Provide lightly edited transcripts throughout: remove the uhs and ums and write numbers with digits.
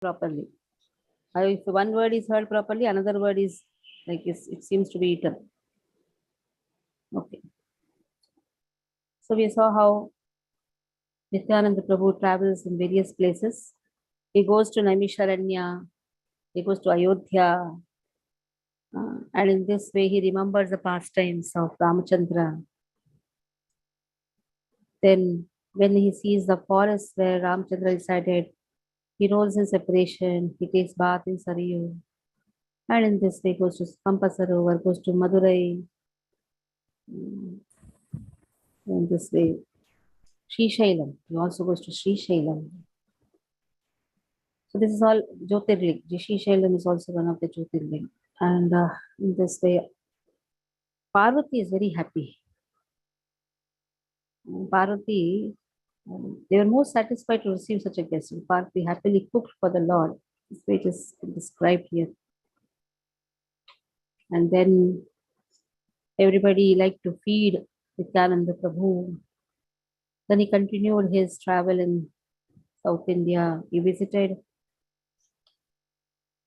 properly. If one word is heard properly, another word is like it seems to be eaten. Okay. So we saw how Nityananda Prabhu travels in various places. He goes to Naimisharanya, he goes to Ayodhya, and in this way he remembers the pastimes of Ramachandra. Then when he sees the forest where Ramachandra resided, he rolls in separation, he takes bath in Sarayu, and in this way goes to Pampasarovar, goes to Madurai. In this way, Srishailam, he also goes to Srishailam. So this is all Jyotirling. Srishailam is also one of the Jyotirling. And in this way, Parvati is very happy. Parvati, they were most satisfied to receive such a guest. Parvati happily cooked for the Lord. This way it is described here. And then everybody liked to feed Nityananda Prabhu. Then he continued his travel in South India. He visited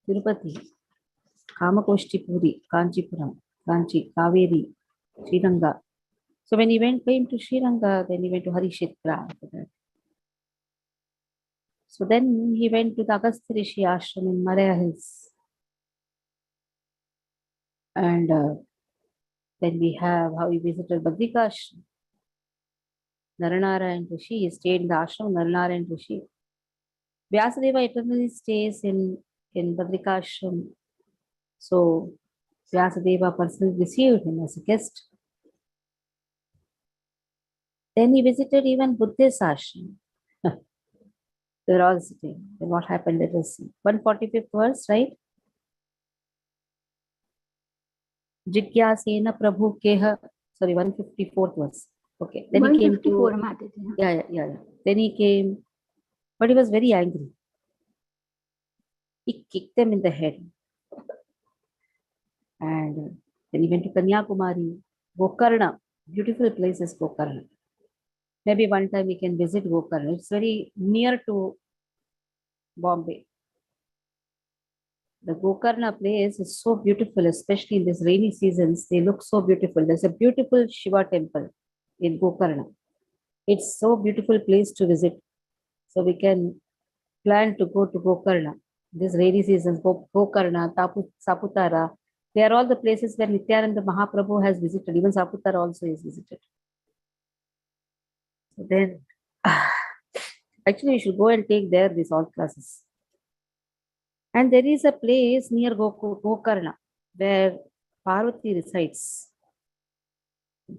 Tirupati, Kamakoshti Puri, Kanchipuram, Kanchi, Kaveri, Sriranga. So when he came to Sriranga, then he went to Harishetra after that. So then he went to the Agastya Rishi ashram in Malaya Hills. And then we have how he visited Badrikashram. Naranarayan Rishi, he stayed in the ashram, Naranarayan Rishi. Vyasadeva eternally stays in Badrikashram. So Vyasadeva personally received him as a guest. Then he visited even Buddhist ashram. They're all sitting. Then what happened? Let us see. 145th verse, right? Jigyasena Prabhu Keha. Sorry, 154th verse. Okay. Then he came to. Yeah. Then he came, but he was very angry. He kicked them in the head. And then he went to Kanyakumari, Gokarna. Beautiful place is Gokarna. Maybe one time we can visit Gokarna. It's very near to Bombay. The Gokarna place is so beautiful, especially in these rainy seasons. They look so beautiful. There's a beautiful Shiva temple in Gokarna. It's so beautiful place to visit. So we can plan to go to Gokarna. These rainy seasons, Gokarna, Saputara, they are all the places where Nityananda Mahaprabhu has visited. Even Saputara also is visited. So then, actually, we should go and take there these all classes. And there is a place near Gokarna where Parvati resides.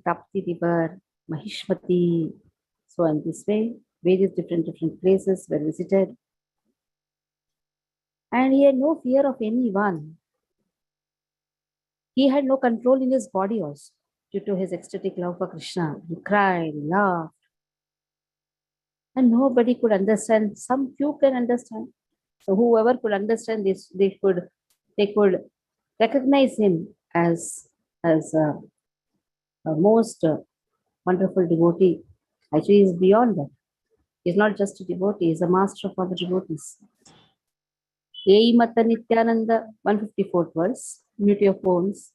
Tapti River, Mahishmati. So in this way, various different places were visited. And he had no fear of anyone. He had no control in his body also, due to his ecstatic love for Krishna. He cried, laughed. And nobody could understand. Some few can understand. So whoever could understand this, they could recognize him as a most wonderful devotee. Actually, he is beyond that. He is not just a devotee, he is a master for the devotees. Ei Mata Nityananda, 154th verse. Mute your phones.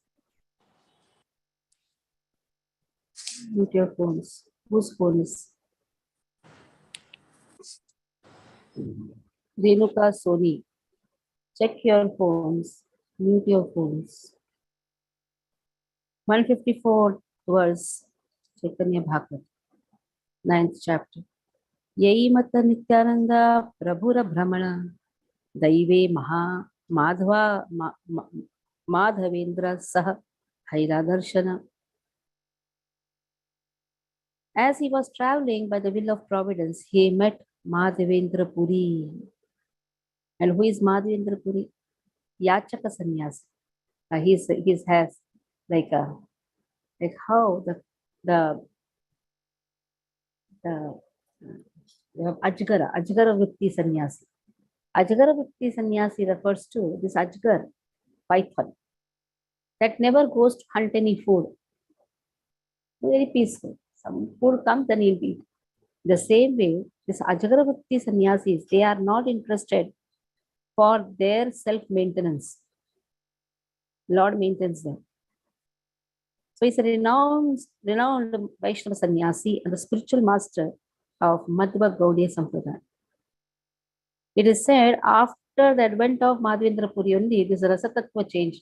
Mute your phones. Whose phone is? Renuka Soni. Check your phones. Mute your phones. 154th verse. Chaitanya Bhagavata, 9th chapter. Yai Mata Nityananda Prabhura Brahmana Daive Madhavendra Sah Haira Darshana. As he was traveling by the will of Providence, he met Madhavendra Puri. And who is Madhavendra Puri? Yachaka Sannyasi. He has like how the Ajgara Vritti Sannyasi. Ajgara Vritti Sannyasi refers to this Ajgar, python, that never goes to hunt any food. Very peaceful. Some food comes, then he'll eat. The same way, this Ajgara Vritti Sannyasis, they are not interested for their self-maintenance. Lord maintains them. So he's a renowned Vaishnava sannyasi and the spiritual master of Madhva Gaudiya Sampradaya. It is said after the advent of Madhavendra Puri only, this Rasa Tattva changed.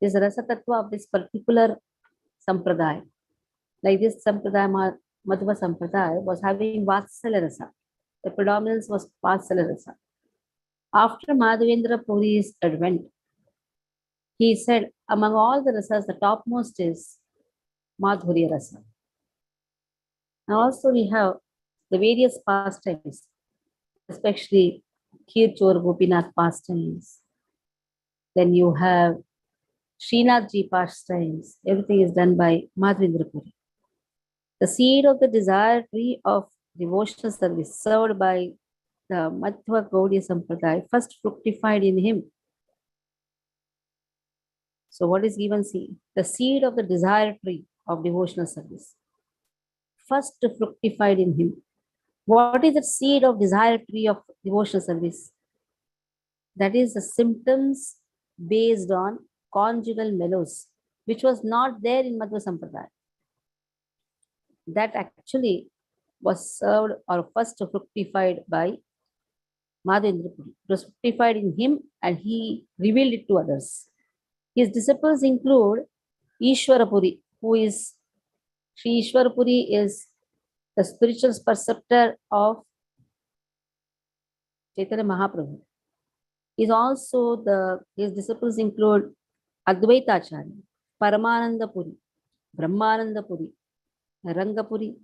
This Rasa Tattva of this particular Sampradaya, like this Sampradaya, Madhva Sampradaya, was having Vatsalya Rasa. The predominance was Vatsalya Rasa. After Madhavendra Puri's advent, he said, among all the rasas, the topmost is Madhurya Rasa. And also we have the various pastimes, especially Kirchor Gopinath pastimes. Then you have Srinathji pastimes. Everything is done by Madhavendra Puri. The seed of the desire tree of devotional service served by the Madhva Gaudiya Sampradaya first fructified in him. So what is given seed? The seed of the desire tree of devotional service first fructified in him. What is the seed of desire tree of devotional service? That is the symptoms based on conjugal mellows, which was not there in Madhva Sampradaya. That actually was served or first fructified by Madhavendra Puri. It was fructified in him and he revealed it to others. His disciples include Ishwarapuri, who is Sri Ishwarapuri is the spiritual preceptor of Chaitanya Mahaprabhu. His disciples include Advaitacharya, Paramananda Puri, Brahmananda Puri, Rangapuri.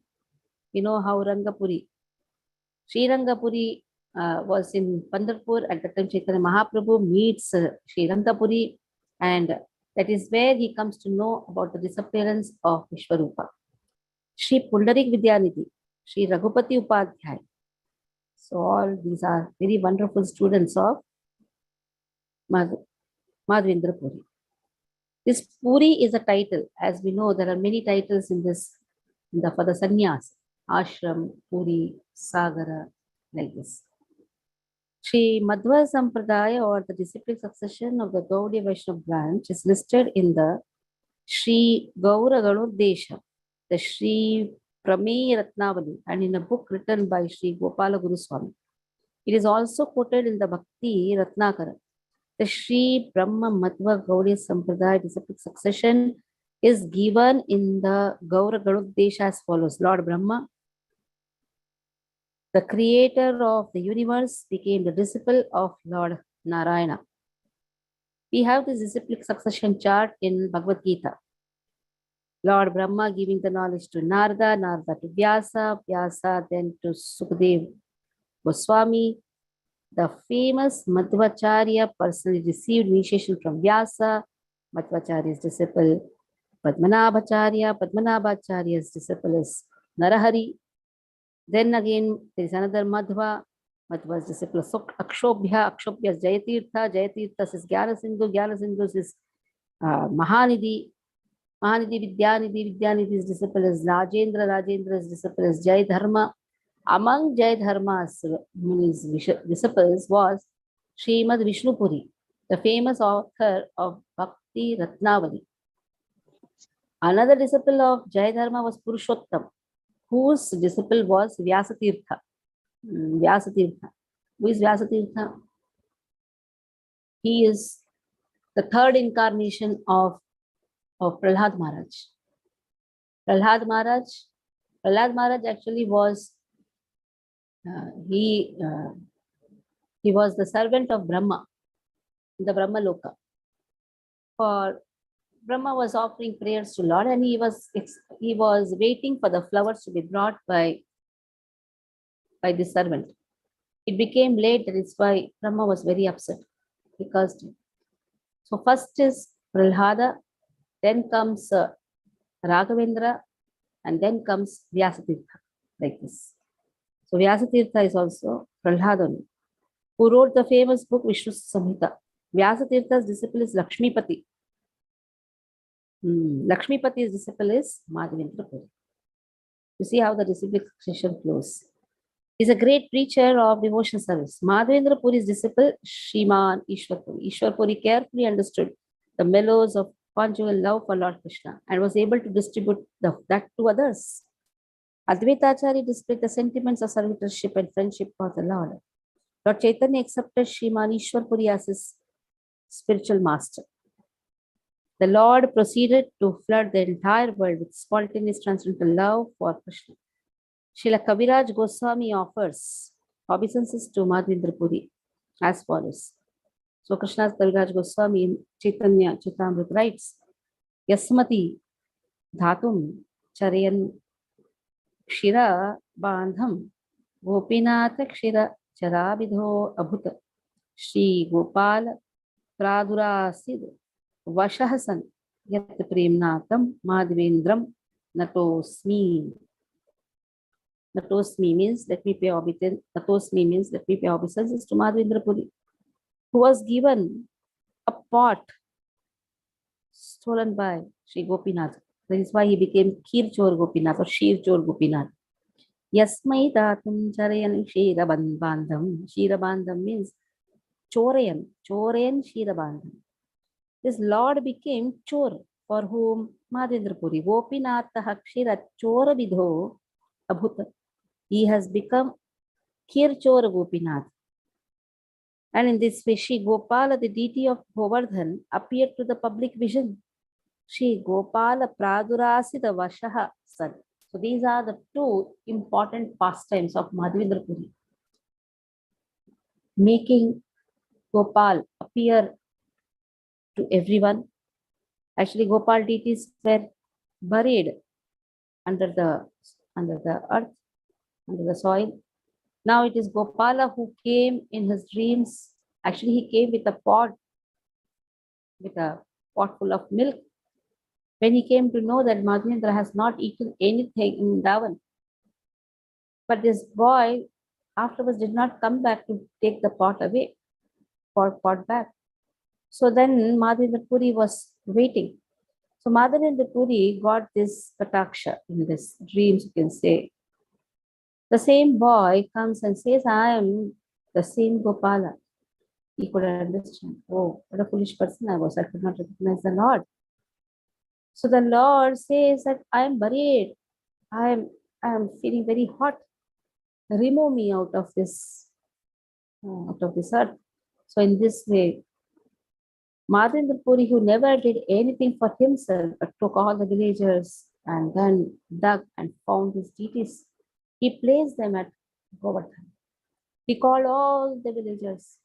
You know how Rangapuri, Sri Rangapuri was in Pandharpur at the time Chaitanya Mahaprabhu meets Sri Rangapuri, and that is where he comes to know about the disappearance of Vishwarupa. Sri Pundarik Vidyanidhi, Sri Raghupati Upadhyay. So all these are very wonderful students of Madhavendra Puri. This Puri is a title. As we know, there are many titles in this, for the sannyas, ashram, Puri, Sagara, like this. Sri Madhva Sampradaya, or the disciplic succession of the Gaudiya Vaishnava branch, is listed in the Sri Gaura Ganodesha, the Sri Prameya Ratnavali, and in a book written by Sri Gopala Guru Swami. It is also quoted in the Bhakti Ratnakara. The Sri Brahma Madhva Gaudiya Sampradaya disciplic succession is given in the Gaura Ganodesha as follows. Lord Brahma, the creator of the universe, became the disciple of Lord Narayana. We have this disciplic succession chart in Bhagavad Gita. Lord Brahma giving the knowledge to Narada, Narada to Vyasa, Vyasa then to Sukadev Goswami. The famous Madhvacharya personally received initiation from Vyasa, Madhvacharya's disciple Padmanabhacharya, Padmanabhacharya's disciple is Narahari. Then again, there is another Madhva. Madhva's disciple is Akshobhya. Akshobhya is Jayatirtha. Jayatirtha is Jnanasindhu. Jnanasindhu is Mahanidhi. Mahanidhi, Vidyanidhi. Vidyanidhi's disciple is Rajendra. Rajendra's disciple is Jai Dharma. Among Jai Dharma's disciples was Srimad Vishnupuri, the famous author of Bhakti Ratnavali. Another disciple of Jai Dharma was Purushottam, whose disciple was Vyasatirtha. Vyasatirtha. Who is Vyasatirtha? He is the third incarnation of Prahlad Maharaj. Prahlad Maharaj actually was he was the servant of Brahma in the Brahma Loka. For Brahma was offering prayers to Lord, and he was waiting for the flowers to be brought by this servant. It became late, that is why Brahma was very upset. Because so first is Prahlada, then comes Raghavendra, and then comes Vyasatirtha, like this. So Vyasatirtha is also Prahlada, who wrote the famous book Vishnu Samhita. Vyasatirtha's disciple is Lakshmipati. Lakshmipati's disciple is Madhavendra Puri. You see how the disciplic succession flows. Is a great preacher of devotion service. Madhavendra Puri's disciple, Shriman Ishwar Puri. Ishwar Puri carefully understood the mellows of conjugal love for Lord Krishna and was able to distribute that to others. Advaita Acharya displayed the sentiments of servitorship and friendship for the Lord. Lord Chaitanya accepted Shriman Ishwar Puri as his spiritual master. The Lord proceeded to flood the entire world with spontaneous transcendental love for Krishna. Srila Kaviraj Goswami offers obeisances to Madhavendra Puri as follows. So Krishna's Kaviraj Goswami in Chaitanya Chaitamrita writes, Yasmati Dhatum Charayan Kshira Bandham Gopinath Kshira Charabidho Abhut Shri Gopal Pradurasid Vashahasan Yat Premnatam Madhavendram Natosmi. Natosmi means let me pay obeisance. Natosmi means let me pay obeisances to Madhavendra Puri, who was given a pot stolen by Sri Gopinath. That is why he became Kir Chor Gopinath or Shir Chor Gopinath. Yasmai Tatum Charayan Shirabandham. Shirabandham means Chorayan. Chorayan Shirabandham. This Lord became Chor, for whom Madhavendra Puri. Gopinath Kshira Chora Vidho Abhuta. He has become Kir Chor Gopinath. And in this way, Shri Gopala, the deity of Govardhan, appeared to the public vision. Shri Gopala Pradurasida Vashaha Sad. So these are the two important pastimes of Madhavendra Puri. Making Gopal appear to everyone. Actually, Gopal deities were buried under the earth, under the soil. Now it is Gopala who came in his dreams. Actually, he came with a pot full of milk. When he came to know that Madhavendra has not eaten anything in Davan. But this boy afterwards did not come back to take the pot away, pot back. So then Madhavendra Puri was waiting. So Madhavendra Puri got this kataksha in this dreams, you can say. The same boy comes and says, I am the same Gopala. He could understand, oh, what a foolish person I was. I could not recognize the Lord. So the Lord says that I am buried. I am feeling very hot. Remove me out of this earth. So in this way, Madhavendra Puri, who never did anything for himself, but took all the villagers and then dug and found his deities, he placed them at Govardhan. He called all the villagers,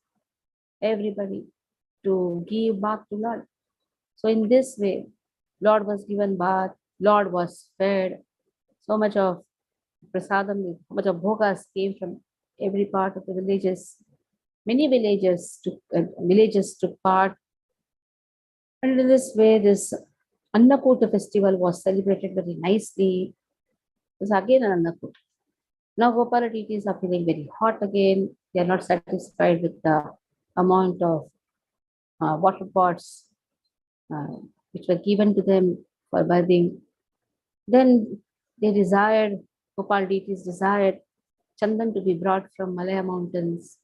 everybody, to give bath to Lord. So in this way, Lord was given bath, Lord was fed. So much of prasadam, so much of bhogas came from every part of the villages. Many villages took part. And in this way, this Annakota festival was celebrated very nicely. It was again an Annakota. Now Gopala deities are feeling very hot again. They are not satisfied with the amount of water pots which were given to them for bathing. Then they desired, Gopal deities desired Chandan to be brought from Malaya mountains.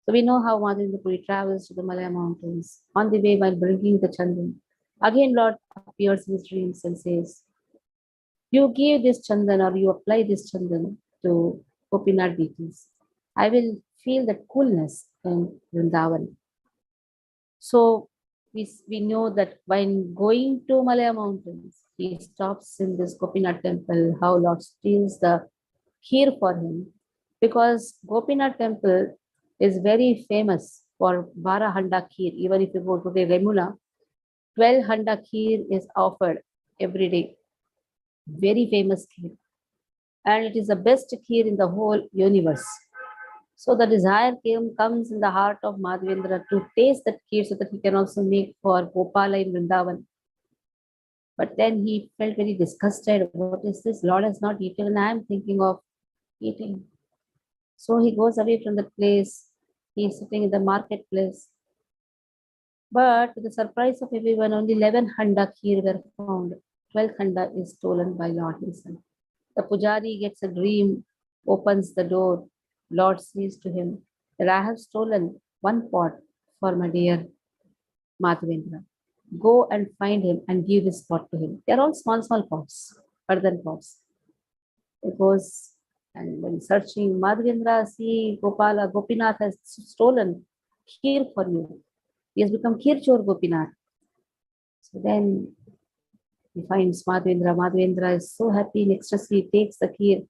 So we know how Madhavendra Puri travels to the Malaya mountains. On the way, while bringing the Chandan, again Lord appears in his dreams and says, you give this Chandan or you apply this Chandan to Gopinath deities. I will feel that coolness in Vrindavan. So we know that when going to Malaya mountains, he stops in this Gopinath temple, how Lord steals the kheer for him. Because Gopinath temple is very famous for 12 handa kheer. Even if you go to the Remula, 12 handa kheer is offered every day. Very famous kheer. And it is the best kheer in the whole universe. So the desire comes in the heart of Madhavendra to taste that kheer so that he can also make for Gopala in Vrindavan. But then he felt very disgusted. What is this? Lord has not eaten and I am thinking of eating. So he goes away from the place. He is sitting in the marketplace. But to the surprise of everyone, only 11 handa kheer were found. 12 handa is stolen by Lord himself. The pujari gets a dream opens the door. Lord says to him that I have stolen one pot for my dear Madhavendra. Go and find him and give this pot to him. They are all small, small pots, earthen pots. He goes and when searching, Madhavendra, see Gopala, Gopinath has stolen kheer for you. He has become kheer chor Gopinath. So then he finds Madhavendra. Madhavendra is so happy in ecstasy. He takes the kheer,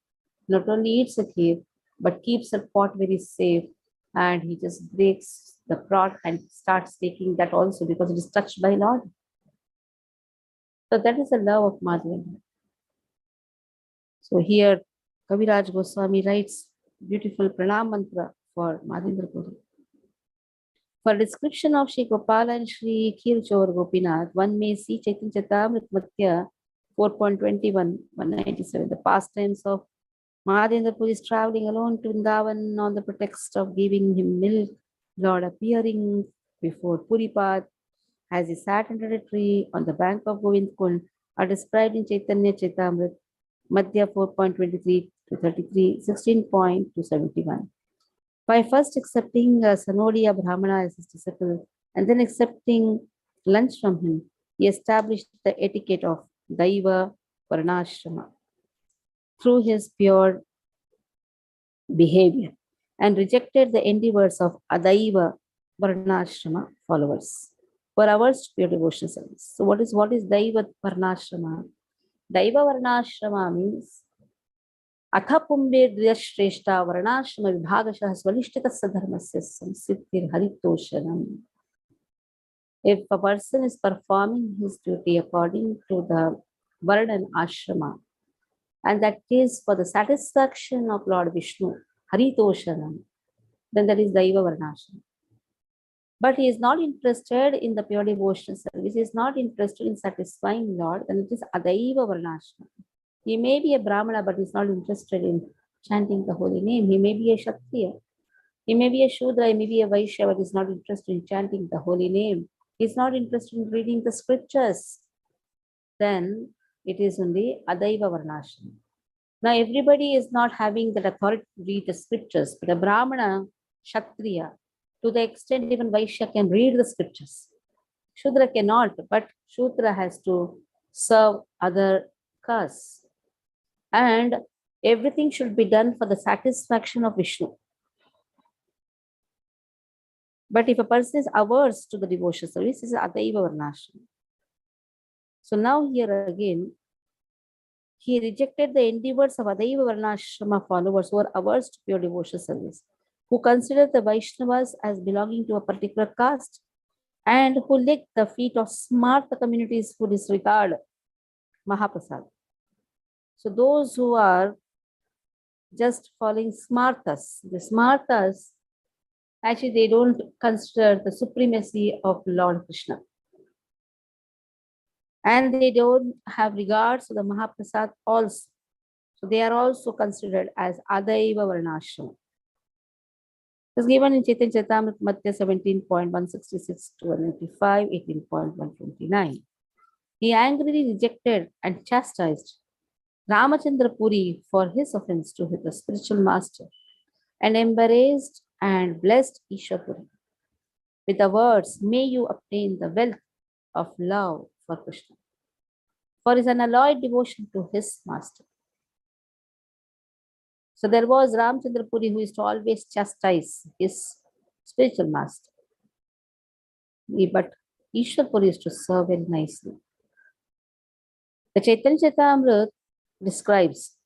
not only eats the kheer, but keeps the pot very safe. And he just breaks the pot and starts taking that also because it is touched by Lord. So that is the love of Madhavendra. So here Kaviraj Goswami writes beautiful pranam mantra for Madhavendra Puri. For description of Sri Gopala and Sri Khirchor Gopinath, one may see Chaitanya Charitamrita Madhya 4.21, 197. The pastimes of Madhavendra Puri is traveling alone to Vrindavan on the pretext of giving him milk. Lord appearing before Puripat as he sat under a tree on the bank of Govind Kund are described in Chaitanya Charitamrita Madhya 4.23 to 33, 16 to 71. By first accepting Sanodiya Brahmana as his disciple and then accepting lunch from him, he established the etiquette of Daiva Varnashrama through his pure behavior and rejected the endeavors of Adaiva Varnashrama followers for averse to pure devotional service. So what is Daiva Varnashrama? Daiva Varnashrama means Atha Pumbe Dryashreshta Varnashrama Vibhagashah Swalishthitassa Dharmasya Samsiddhir Haritoshanam. If a person is performing his duty according to the Varna and Ashrama, and that is for the satisfaction of Lord Vishnu, Haritoshanam, then that is Daiva Varnashrama. But he is not interested in the pure devotional service, he is not interested in satisfying Lord, then it is Adaiva Varnashrama. He may be a Brahmana, but he's not interested in chanting the holy name. He may be a Kshatriya. He may be a Shudra, he may be a Vaishya, but he's not interested in chanting the holy name. He's not interested in reading the scriptures. Then it is only Adaiva Varnashrama. Now everybody is not having that authority to read the scriptures, but a Brahmana, Kshatriya, to the extent even Vaishya can read the scriptures. Shudra cannot, but Shudra has to serve other castes. And everything should be done for the satisfaction of Vishnu. But if a person is averse to the devotional service, this is Adaiva Varnashrama. So now here again, he rejected the endeavors of Adaiva Varnashrama followers who are averse to pure devotional service, who consider the Vaishnavas as belonging to a particular caste, and who lick the feet of smarta communities who disregard Mahaprasad. So those who are just following smartas, the smartas, actually they don't consider the supremacy of Lord Krishna. And they don't have regards to the Mahaprasad also. So they are also considered as Adaiva Varnashrama. It is given in Chaitanya Charitamrita Madhya 17.166 to 195, 18.129. He angrily rejected and chastised Ramachandra Puri for his offense to the spiritual master and embraced and blessed Ishwar Puri with the words, may you obtain the wealth of love for Krishna, for his unalloyed devotion to his master. So there was Ramchandra Puri who used to always chastise his spiritual master. But Ishwar Puri used to serve very nicely. The Chaitanya Charitamrita describes,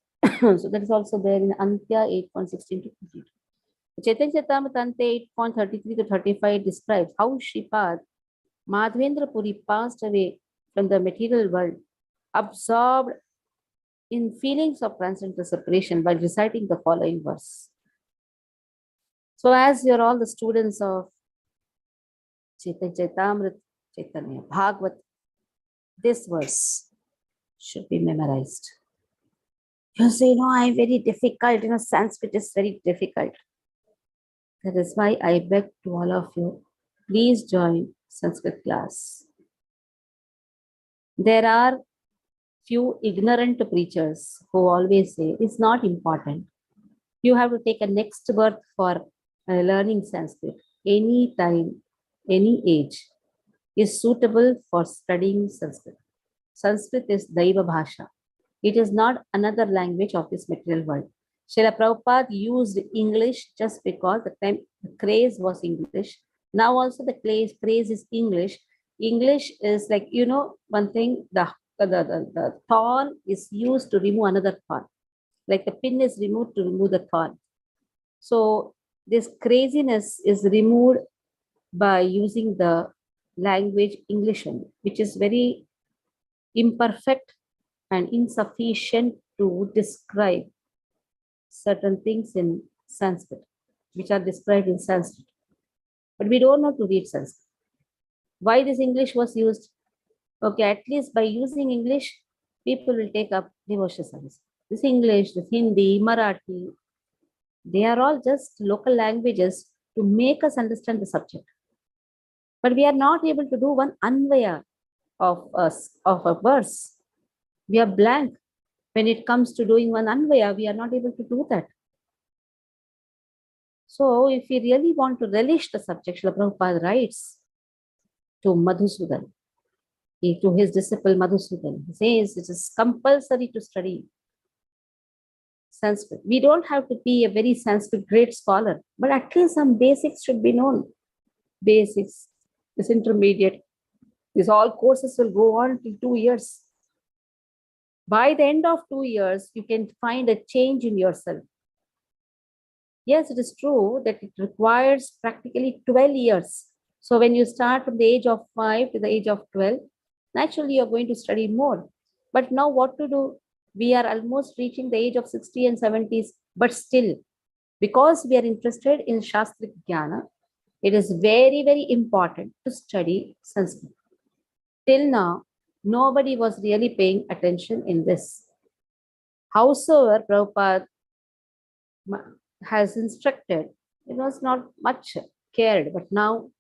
so that is also there in Antya 8.16 to 22. The Chaitanya Charitamrita Antya 8.33 to 35 describes how Shripad Madhavendra Puri passed away from the material world, absorbed in feelings of transcendental separation by reciting the following verse. So as you are all the students of Chaitanya Charitamrita, Chaitanya Bhagavat, this verse should be memorized. You say, no, I'm very difficult, Sanskrit is very difficult. That is why I beg to all of you, please join Sanskrit class. There are few ignorant preachers who always say, it's not important. You have to take a next birth for learning Sanskrit. Any time, any age is suitable for studying Sanskrit. Sanskrit is Daiva Bhasha. It is not another language of this material world. Srila Prabhupada used English just because the time the craze was English. Now also the craze is English. English is like, one thing, the thorn is used to remove another thorn. Like the pin is removed to remove the thorn. So this craziness is removed by using the language English only, which is very imperfect and insufficient to describe certain things in Sanskrit, which are described in Sanskrit. But we don't know to read Sanskrit. Why this English was used? Okay, at least by using English, people will take up devotional service. This English, this Hindi, Marathi, they are all just local languages to make us understand the subject. But we are not able to do one anvaya of a verse. We are blank. When it comes to doing one anvaya, we are not able to do that. So if we really want to relish the subject, Srila Prabhupada writes to Madhusudan, to his disciple Madhusudan, he says it is compulsory to study Sanskrit. We don't have to be a very Sanskrit great scholar, but at least some basics should be known. Basics, this intermediate, these all courses will go on till 2 years. By the end of 2 years, you can find a change in yourself. Yes, it is true that it requires practically 12 years. So when you start from the age of 5 to the age of 12, naturally you're going to study more. But now what to do? We are almost reaching the age of 60 and 70s, but still, because we are interested in Shastric Jnana, it is very, very important to study Sanskrit. Till now, nobody was really paying attention in this. Howsoever Prabhupada has instructed, it was not much cared, but now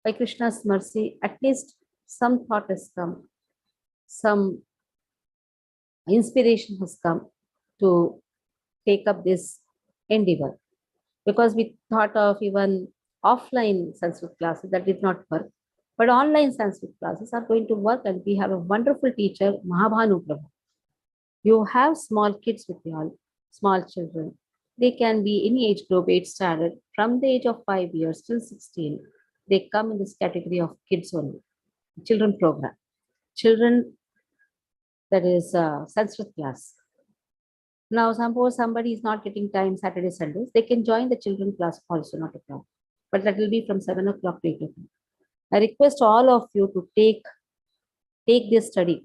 by Krishna's mercy, at least some thought has come, some inspiration has come to take up this endeavor. Because we thought of even offline Sanskrit classes, that did not work. But online Sanskrit classes are going to work, and we have a wonderful teacher, Mahabhanu Prabhu. You have small kids with you all, small children. They can be any age group, 8 standard, from the age of 5 years till 16. They come in this category of kids only, children program. Children, that is Sanskrit class. Now, suppose somebody is not getting time Saturday, Sundays, they can join the children class also, not a problem. But that will be from 7 o'clock to 8 o'clock. I request all of you to take this study.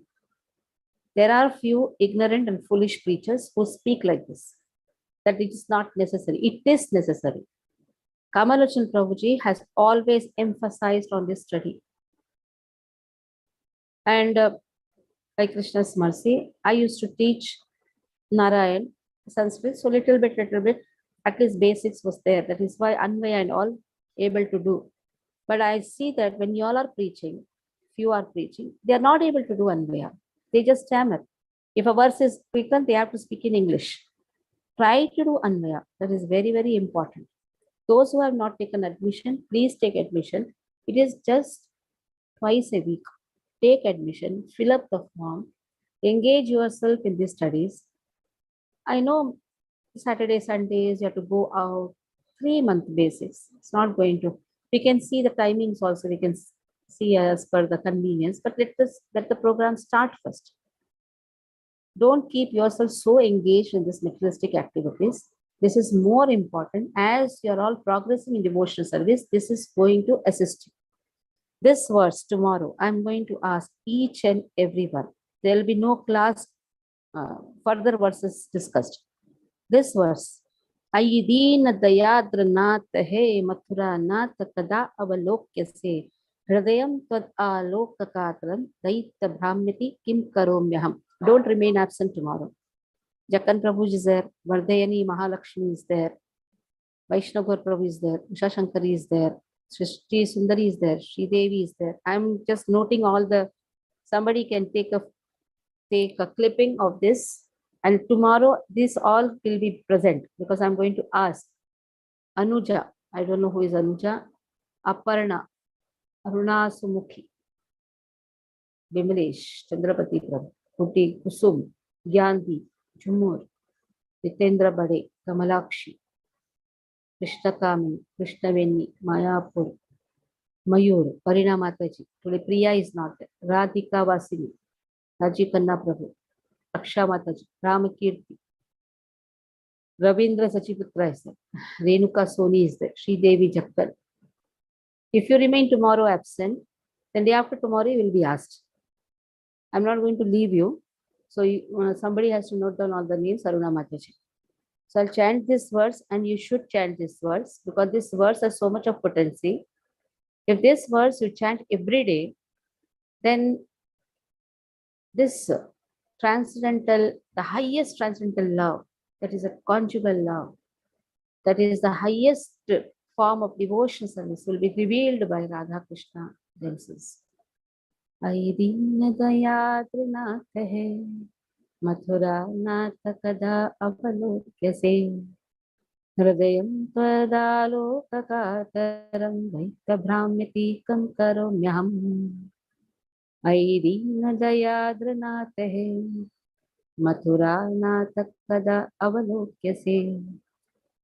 There are few ignorant and foolish preachers who speak like this, that it is not necessary. It is necessary. Kamalachan Prabhuji has always emphasized on this study. And by Krishna's mercy, I used to teach Narayan Sanskrit, so little bit, at least basics was there. That is why Anvaya and all able to do. But I see that when you all are preaching, few are preaching, they are not able to do Anvaya. They just stammer. If a verse is spoken, they have to speak in English. Try to do Anvaya. That is very, very important. Those who have not taken admission, please take admission. It is just twice a week. Take admission, fill up the form, engage yourself in these studies. I know Saturday, Sundays, you have to go out, 3-month basics. It's not going to. We can see the timings also. We can see as per the convenience, but let the program start first. Don't keep yourself so engaged in this materialistic activities. This is more important. As you're all progressing in devotional service, this is going to assist you. This verse tomorrow, I'm going to ask each and every one. There will be no class, further verses discussed. This verse, Ayideen Dayadra Nath He Mathura Nath Kada Avalokya Se Hridayam Tad Alokakatram Daitya Brahmiti Kim Karomyaham. Don't remain absent tomorrow. Jakan Prabhu is there, Vardayani Mahalakshmi is there, Vaishnagar Prabhu is there, Usha Shankari is there, Sri Sundari is there, Sri Devi is there. I'm just noting all the, somebody can take a clipping of this And tomorrow, this all will be present because I'm going to ask Anuja. I don't know who is Anuja. Aparna, Aruna Sumukhi, Bimalesh, Chandrapati Prabhu, Kuti Kusum, Gyandi, Jumur, Jitendra Bade, Kamalakshi, Krishna Kamini, Krishna Venni, Mayapur, Mayur, Parina Mataji. Today Priya is not there. Radhika Vasini, Raji Kanna Prabhu, Aksha Mataji, Ramakirti, Ravindra Sachiputra is there. Renuka Soni is there. Sri Devi Jakkal. If you remain tomorrow absent, then day after tomorrow you will be asked. I'm not going to leave you. So somebody has to note down all the names, Aruna Mataji. So I'll chant this verse and you should chant this verse because this verse has so much of potency. If this verse you chant every day, then this transcendental, the highest transcendental love, that is a conjugal love, that is the highest form of devotion service will be revealed by Radha Krishna themselves. Ai Deen Daya Trinath hai, Mathura Nath Kada Avalokya se, Hridayam Tvadalokakataram Vaita Brahmyatikam Karomyaham. Ai Deen Daya Trinath hai, Mathura Nath Kada Avalokya se,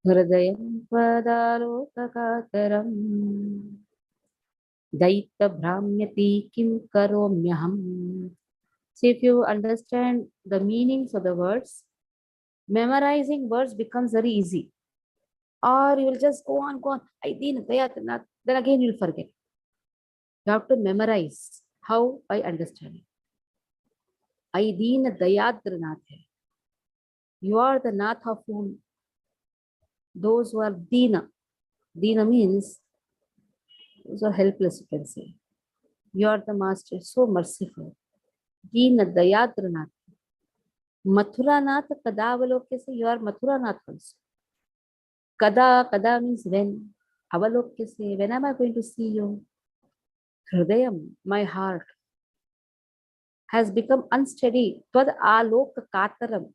Hridayam Tvadalokakataram Daita Brahmyati Kim Karomyaham. See, if you understand the meanings of the words, memorizing words becomes very easy. Or you will just go on. Then again you will forget. You have to memorize. How? By understanding. Aidina Dayadranath. You are the Nath of whom? Those who are Dina. Dina means those are helpless, you can say. You are the master, so merciful. Dina Dayadranath. Mathura Nath Kadavalokya se, you are Mathura Nath also. Kada means when. Avalokya se, when am I going to see you? Hridayam, my heart, has become unsteady. Tvad aloka kataram.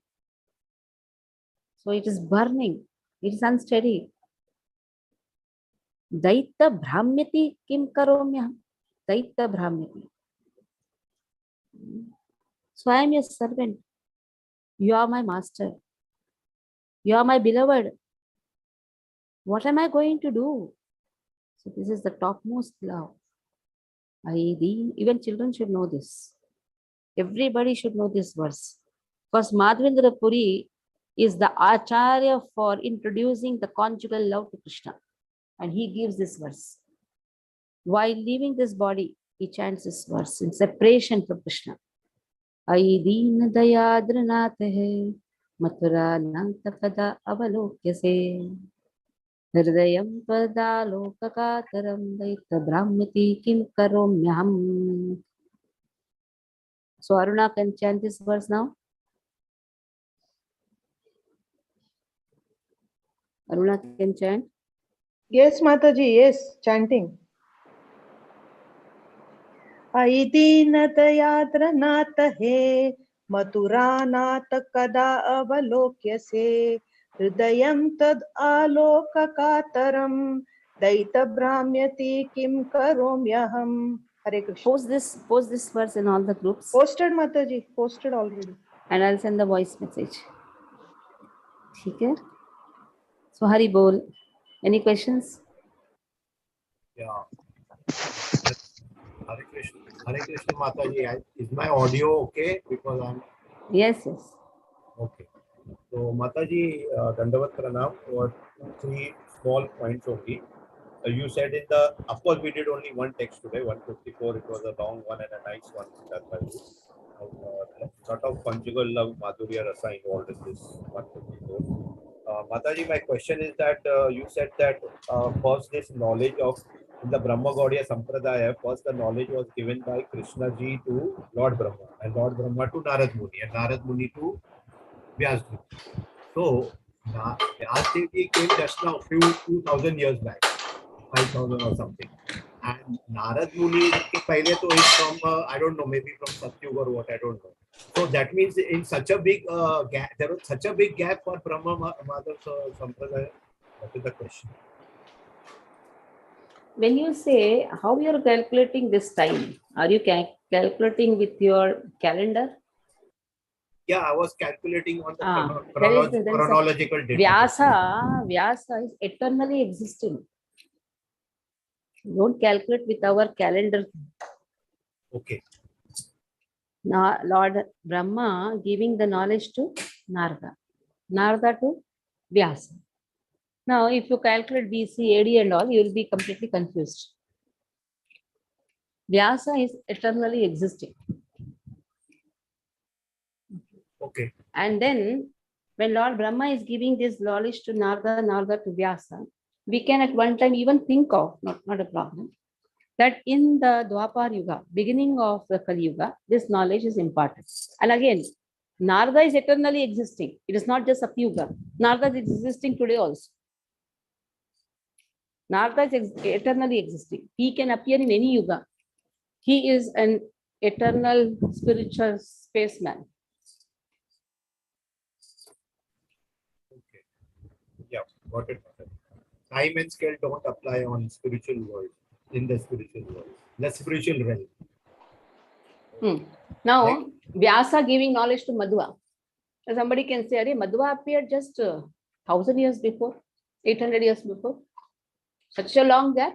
So it is burning. It is unsteady. Daita Brahmyati Kim Karomyaham. Daita Brahmyati. So I am your servant. You are my master. You are my beloved. What am I going to do? So this is the topmost love. Even children should know this. Everybody should know this verse. Because Madhavendra Puri is the Acharya for introducing the conjugal love to Krishna. And he gives this verse. While leaving this body, he chants this verse in separation from Krishna. Ai Deen Dayadranath hai, Mathura Nantakada Avalokya se, Hridayam Tvadalokakataram Daita Brahmati Kim Karomyaham. So Aruna can chant this verse now. Aruna can chant. Yes, Mataji, yes, chanting. Ai Deenadayadranath he, Mathuranath kada avalokya se, Hridayam tad alokakataram, Daita Brahmyati kim karomyaham. Hare Krishna. Post this verse in all the groups. Posted, Mataji, posted already. And I'll send the voice message. Okay? So Hari Bol. Any questions? Yeah. Hare Krishna Mataji, is my audio okay? Because I'm... Yes. Okay. So Mataji, Dandavat Pranam, or 3 small points only. You said in the, of course we did only one text today, 154, it was a long one and a nice one. Sort of conjugal love, Madhurya Rasa involved in this 154. Mataji, my question is that you said that first this knowledge of in the Brahma Gaudiya Sampradaya, first the knowledge was given by Krishna ji to Lord Brahma, and Lord Brahma to Narad Muni, and Narad Muni to Vyas ji. So, Vyas ji came just now, 2,000 years back, 5,000 or something. And Narad Muni is from, I don't know, maybe from Satyuga or what, I don't know. So that means in such a big gap, there was such a big gap for Brahma Madhav Sampradaya. That is the question. When you say how you are calculating this time, are you calculating with your calendar? Yeah, I was calculating on the There is a chronological date. Vyasa is eternally existing. Don't calculate with our calendar. Okay. Now, Lord Brahma giving the knowledge to Narada. Narada to Vyasa. Now, if you calculate BC, AD and all, you will be completely confused. Vyasa is eternally existing. Okay. And then, when Lord Brahma is giving this knowledge to Narada, Narada to Vyasa, we can at one time even think of, not a problem, that in the Dwapar Yuga, beginning of the Kali Yuga, this knowledge is imparted. And again, Narada is eternally existing. It is not just a Yuga. Narada is existing today also. Narada is eternally existing. He can appear in any Yuga. He is an eternal spiritual spaceman. Okay. Yeah, got it. Time and scale don't apply on spiritual world, in the spiritual world, the spiritual realm. Now, Vyasa giving knowledge to Madhva. Somebody can say, Madhva appeared just 1,000 years before, 800 years before. Such a long gap.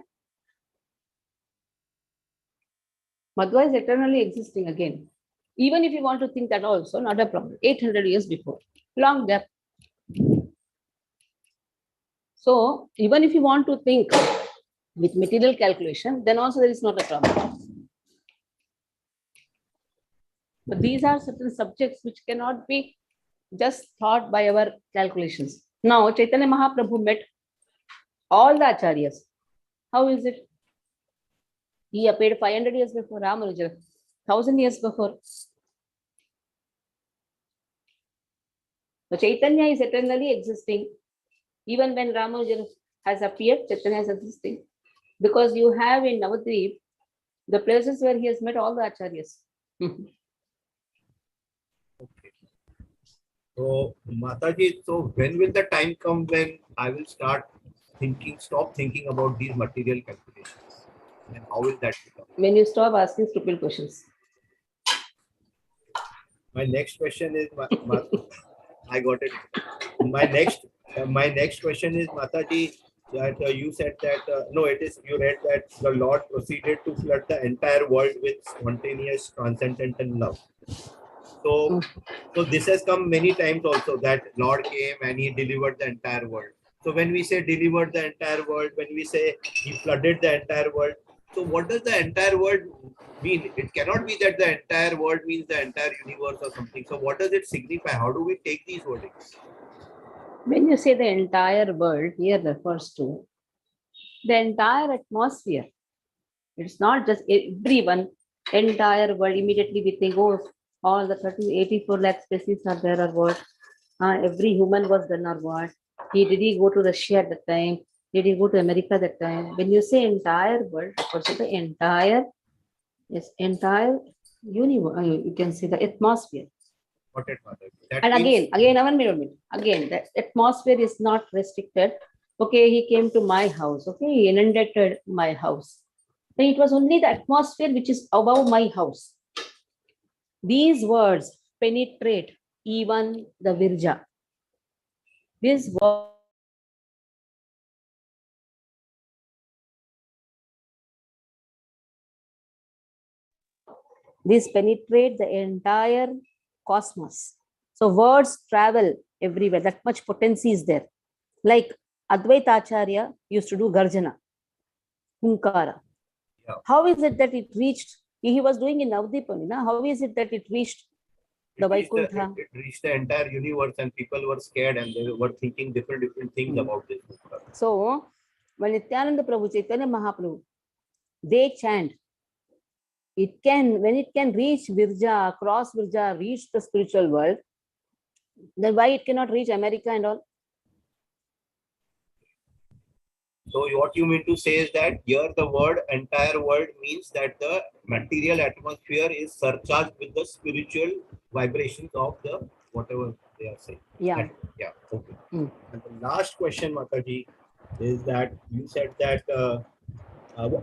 Madhva is eternally existing again. Even if you want to think that also, not a problem. 800 years before. Long gap. So, even if you want to think with material calculation, then also there is not a problem. But these are certain subjects which cannot be just thought by our calculations. Now, Chaitanya Mahaprabhu met all the acharyas. How is it? He appeared 500 years before Ramanuja, 1,000 years before. So Chaitanya is eternally existing. Even when Ramanuja has appeared, Chaitanya is existing. Because you have in Navadvip the places where he has met all the acharyas. Okay. So, Mataji, so when will the time come when I will stop thinking about these material calculations? And how will that become? When you stop asking stupid questions. My next question is, I got it. My next question is, Mataji, that you said that you read that the Lord proceeded to flood the entire world with spontaneous transcendental love. So this has come many times also, that Lord came and he delivered the entire world. So when we say delivered the entire world, when we say he flooded the entire world, so what does the entire world mean? It cannot be that the entire world means the entire universe or something. So what does it signify? How do we take these wordings? When you say the entire world, here refers to the entire atmosphere. It's not just everyone, entire world. Immediately we think, oh, all the 84 lakh species are there or what? Every human was done or what? Did he go to Russia at that time? Did he go to America at that time? When you say entire world, also the entire universe, you can see the atmosphere. And again, one minute. Again, the atmosphere is not restricted. Okay, he came to my house. Okay, he inundated my house. Then it was only the atmosphere which is above my house. These words penetrate even the Virja. This word penetrate the entire cosmos. So words travel everywhere. That much potency is there. Like Advaita Acharya used to do Garjana, Hunkara. Yeah. How is it that it reached? He was doing in Navadvip only. How is it that it reached the Vaikuntha? It reached the entire universe, and people were scared and they were thinking different things about this. So, when Nityananda Prabhu, Chaitanya Mahaprabhu, they chant, when it can reach Virja, cross Virja, reach the spiritual world, then why it cannot reach America and all? So what you mean to say is that here the word entire world means that the material atmosphere is surcharged with the spiritual vibrations of the whatever they are saying. Yeah. Yeah. Okay. Mm. And the last question, Mataji, is that you said that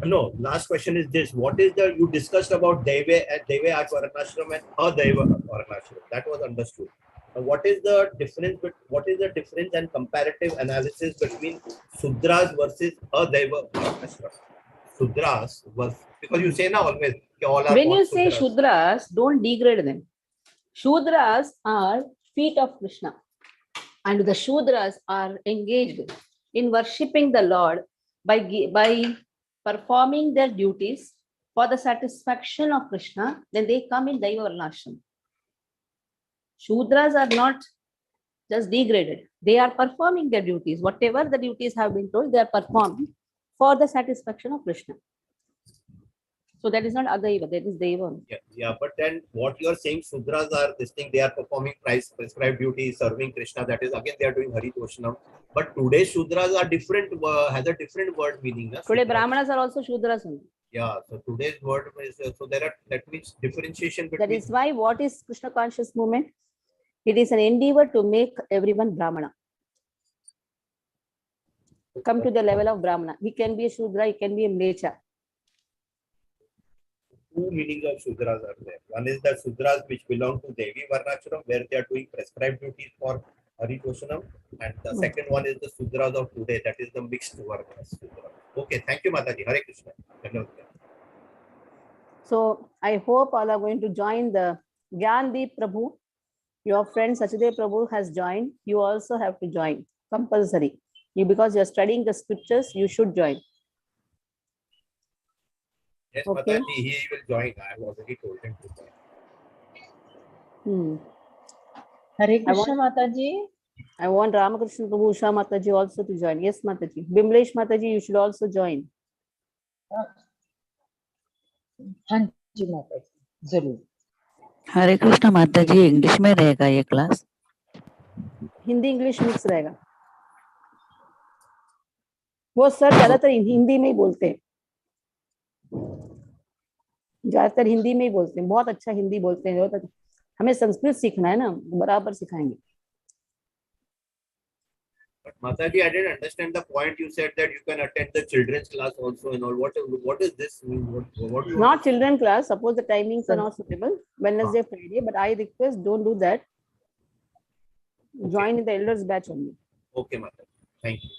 no. Last question is this: what is the you discussed about Deve at Varnashram and Adaiva Varnashram? That was understood. What is the difference? What is the difference and comparative analysis between Sudras versus Adaiva Varnashram? Sudras was because you say now always all are When born you say Sudras. Shudras, don't degrade them. Shudras are feet of Krishna, and the Shudras are engaged in worshipping the Lord by performing their duties for the satisfaction of Krishna. Then they come in Daiva Varnashram. Shudras are not just degraded. They are performing their duties. Whatever the duties have been told, they are performing for the satisfaction of Krishna. So that is not Adaiva, that is Deva. Yeah, but then what you are saying, Sudras are this thing, they are performing prescribed duty, serving Krishna. That is again they are doing Hari Doshanam. But today's Sudras are different, has a different word meaning. Na? Today Sudras. Brahmanas are also Shudras only. Yeah, so today's word is so there are that means differentiation between. That is why what is Krishna conscious movement? It is an endeavor to make everyone Brahmana. Come to the level of Brahmana. He can be a Shudra, he can be a Mlecha. Two meanings of Sudras are there. One is the Sudras which belong to Devi Varnashram, where they are doing prescribed duties for Hari Doshanam, and the second one is the Sudras of today, that is the mixed Varnas. Okay, thank you, Mataji. Hare Krishna. So I hope all are going to join the Gyandeep Prabhu. Your friend Sachadev Prabhu has joined. You also have to join. Compulsory. Because you are studying the scriptures, you should join. Yes, Okay. Mataji, he will join. I have already told him to join. Hare Krishna Mataji. I want Ramakrishna Prabhu, Usha Mataji also to join. Yes, Mataji. Bimlesh Mataji, you should also join. हाँ जी माताजी जरूर. हरे कृष्ण माता जी English में रहेगा ये class. Hindi English mix रहेगा. वो sir ज्यादातर हिंदी में ही बोलते हैं. ज्यादातर हिंदी में ही बोलते हैं. बहुत अच्छा हिंदी बोलते हैं. हमें संस्कृत सीखना है ना, बराबर सिखाएंगे. But Mataji, I didn't understand the point. You said that you can attend the children's class also and all. What is this mean? What do you Not children class. Suppose the timings are not suitable. Wednesday, Friday. But I request don't do that. Join in the elders batch only. Okay, Mataji. Thank you.